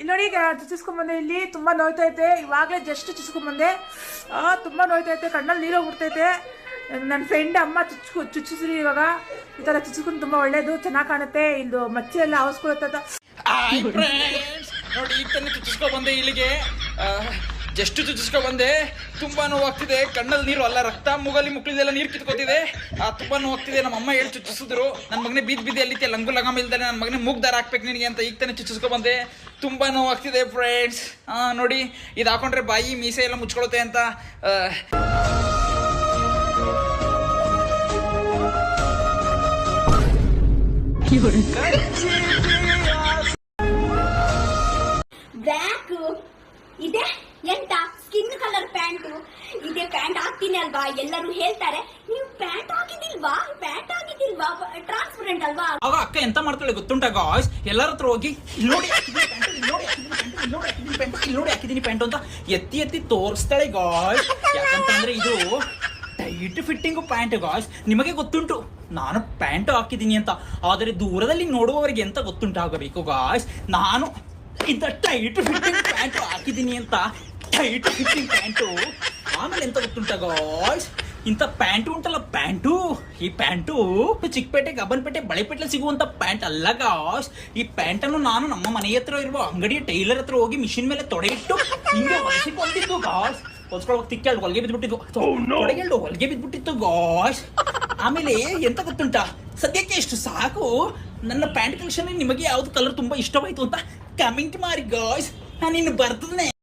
ಇಲ್ಲಿ ನೋಡಿ ಚುಚ್ಚಿಸ್ಕೊಂಡ್ಬಂದೆ. ಇಲ್ಲಿ ತುಂಬ ನೋಯ್ತೈತೆ. ಇವಾಗಲೇ ಜಸ್ಟ್ ಚುಚ್ಚಿಸ್ಕೊಂಡ್ಬಂದೆ. ತುಂಬ ನೋಯ್ತೈತೆ, ಕಣ್ಣಲ್ಲಿ ನೀರು ಹೋಗ್ಬಿಡ್ತೈತೆ. ನನ್ನ ಫ್ರೆಂಡ್ ಅಮ್ಮ ಚುಚ್ಚಿಸ್ರಿ. ಇವಾಗ ಈ ಥರ ಚುಚ್ಚಿಸ್ಕೊಂಡು ತುಂಬ ಒಳ್ಳೇದು, ಚೆನ್ನಾಗಿ ಕಾಣುತ್ತೆ. ಇದು ಮಚ್ಚೆ ಎಲ್ಲ ಆವಸ್ಕೊಳುತ್ತೆ. ನೋಡಿ ಈಗ ತಾನೇ ಚುಚ್ಚಿಸ್ಕೊಬಂದೆ. ಇಲ್ಲಿಗೆ ಜಸ್ಟ್ ಚುಚ್ಚಿಸ್ಕೊಬಂದೆ. ತುಂಬ ನೋವಾಗ್ತಿದೆ. ಕಣ್ಣಲ್ಲಿ ನೀರು ಅಲ್ಲ, ರಕ್ತ ಮೂಗಲ್ಲಿ ಮುಕ್ಳಿದೆಲ್ಲ ನೀರು ಕಿತ್ಕೋತಿದೆ. ತುಂಬ ನೋವಾಗ್ತಿದೆ. ನಮ್ಮ ಅಮ್ಮ ಹೇಳಿ ಚುಚ್ಚಿಸಿದ್ರು. ನನ್ನ ಮಗನೇ ಬೀದಿ ಅಲ್ಲಿತ್ತೆ ಲಂಗು ಲಗಾಮ ಇಲ್ದಾನೆ. ನನ್ನ ಮಗನೇ ಮೂಗ್ ದಾರ ಹಾಕ್ಬೇಕು ನಿನಗೆ ಅಂತ ಈಗ ತಾನೇ ಚುಚ್ಚಿಸ್ಕೊಬಂದೆ. ತುಂಬ ನೋವಾಗ್ತಿದೆ ಫ್ರೆಂಡ್ಸ್. ನೋಡಿ ಇದು ಹಾಕೊಂಡ್ರೆ ಬಾಯಿ ಮೀಸೆ ಎಲ್ಲ ಮುಚ್ಕೊಳುತ್ತೆ ಅಂತ. ಬ್ಯಾಕು ಇದೆ ಎಂತ ಸ್ಕಿನ್ ಕಲರ್ ಪ್ಯಾಂಟು ಇದೆ. ಪ್ಯಾಂಟ್ ಹಾಕ್ತೀನಿ ಅಲ್ವಾ, ಎಲ್ಲರೂ ಹೇಳ್ತಾರೆ ನೀವು ಪ್ಯಾಂಟ್ ಹಾಕಿದಿಲ್ವಾ, ಟ್ರಾನ್ಸ್ಪರೆಂಟ್ ಅಲ್ವಾ. ಆಗ ಅಕ್ಕ ಎಂತ ಮಾಡ್ತಾಳೆ ಗೊತ್ತುಂಟ ಗಾಯ್ಸ್, ಎಲ್ಲರ ಹತ್ರ ಹೋಗಿ ನೋಡಿ ಹಾಕಿದೀನಿ ಪ್ಯಾಂಟು ಅಂತ ಎತ್ತಿ ತೋರಿಸ್ತಾಳೆ ಗಾಯ್ಸ್. ಯಾಕಂತಂದ್ರೆ ಇದು ಟೈಟ್ ಫಿಟ್ಟಿಂಗ್ ಪ್ಯಾಂಟ್ ಗಾಯ್ಸ್. ನಿಮಗೆ ಗೊತ್ತುಂಟು ನಾನು ಪ್ಯಾಂಟು ಹಾಕಿದ್ದೀನಿ ಅಂತ, ಆದರೆ ದೂರದಲ್ಲಿ ನೋಡುವವರಿಗೆ ಎಂತ ಗೊತ್ತುಂಟಾಗಬೇಕು ಗಾಯ್ಸ್, ನಾನು ಇಂಥ ಟೈಟ್ ಫಿಟ್ಟಿಂಗ್ ಪ್ಯಾಂಟು ಹಾಕಿದ್ದೀನಿ ಅಂತ. Tight fitting pant. ಆಮೇಲೆ ಎಂತ ಗೊತ್ತುಂಟ ಗಾಯ್ಸ್, ಇಂಥ ಪ್ಯಾಂಟು ಉಂಟಲ್ಲ, ಪ್ಯಾಂಟು, ಈ ಪ್ಯಾಂಟು ಚಿಕ್ಕಪೇಟೆ, ಗಬ್ಬನಪೇಟೆ, ಬಳೆಪೇಟೆ ಸಿಗುವಂತ ಪ್ಯಾಂಟ್ ಅಲ್ಲ ಗಾಯ್ಸ್. ಈ ಪ್ಯಾಂಟನ್ನು ನಾನು ನಮ್ಮ ಮನೆ ಹತ್ರ ಇರುವ ಅಂಗಡಿಯ ಟೈಲರ್ ಹತ್ರ ಹೋಗಿ ಮಿಷಿನ್ ಮೇಲೆ ತೊಡೆ ಇಟ್ಟು ಹಿಂಗೆ ಹೊಲಿಸಿಕೊಂಡಿದ್ದು ಗಾಯ್ಸ್. ಹೊಲ್ಸ್ಕೊಳಕ್ ತಿಕ್ಕಾಳು ಹೊಲಿಗೆ ಬಿದ್ದುಬಿಟ್ಟಿದ್ದು, ಹೊಲಿಗೆ ಬಿದ್ದುಬಿಟ್ಟಿತ್ತು ಗಾಯ್ಸ್. ಆಮೇಲೆ ಎಂತ ಗೊತ್ತುಂಟ, ಸದ್ಯಕ್ಕೆ ಎಷ್ಟು ಸಾಕು. ನನ್ನ ಪ್ಯಾಂಟ್ ಕಲೆಕ್ಷನ್ ನಿಮಗೆ ಯಾವ್ದು ಕಲರ್ ತುಂಬಾ ಇಷ್ಟವಾಯ್ತು ಅಂತ ಕಮೆಂಟ್ ಮಾಡಿ ಗಾಯ್ಸ್. ನಾನು ಇನ್ನು ಬರ್ತದೆ.